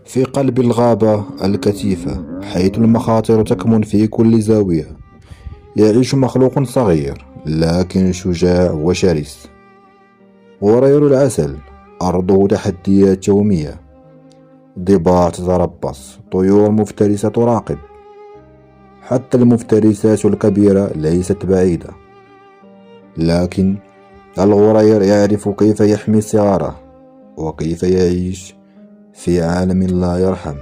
في قلب الغابة الكثيفة حيث المخاطر تكمن في كل زاوية، يعيش مخلوق صغير لكن شجاع وشرس. غرير العسل. أرضه تحديات يومية، ضباع تتربص، طيور مفترسة تراقب. حتى المفترسات الكبيرة ليست بعيدة، لكن الغرير يعرف كيف يحمي صغاره وكيف يعيش في عالم لا يرحم.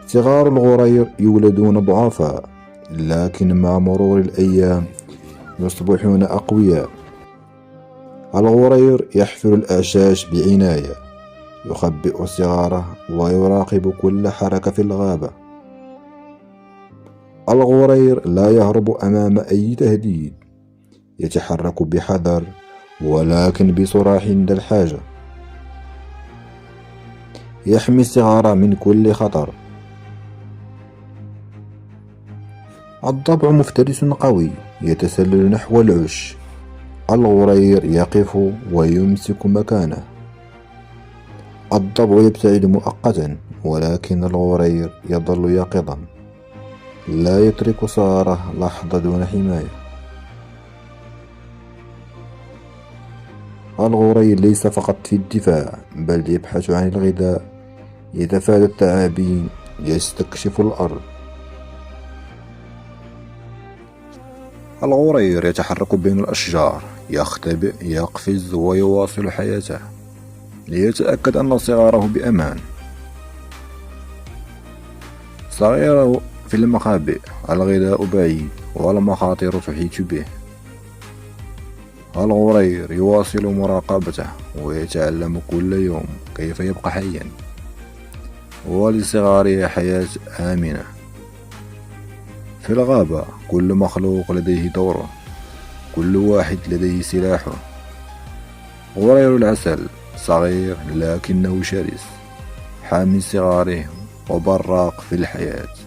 صغار الغرير يولدون ضعفاء، لكن مع مرور الأيام يصبحون أقوياء. الغرير يحفر الأعشاش بعناية، يخبئ صغاره ويراقب كل حركة في الغابة. الغرير لا يهرب أمام أي تهديد، يتحرك بحذر ولكن بسرعة عند الحاجة. يحمي الصغار من كل خطر. الضبع مفترس قوي يتسلل نحو العش. الغرير يقف ويمسك مكانه. الضبع يبتعد مؤقتا، ولكن الغرير يظل يقظا، لا يترك صغاره لحظة دون حماية. الغرير ليس فقط في الدفاع، بل يبحث عن الغذاء، يتفادى الثعابين، يستكشف الأرض. الغرير يتحرك بين الأشجار، يختبئ، يقفز ويواصل حياته ليتأكد أن صغاره بأمان. صغيره في المخابئ، الغذاء بعيد والمخاطر تحيط به. الغرير يواصل مراقبته ويتعلم كل يوم كيف يبقى حيا، ولصغاره حياة آمنة. في الغابة كل مخلوق لديه دوره، كل واحد لديه سلاحه. غرير العسل صغير لكنه شرس، حامي صغاره وبراق في الحياة.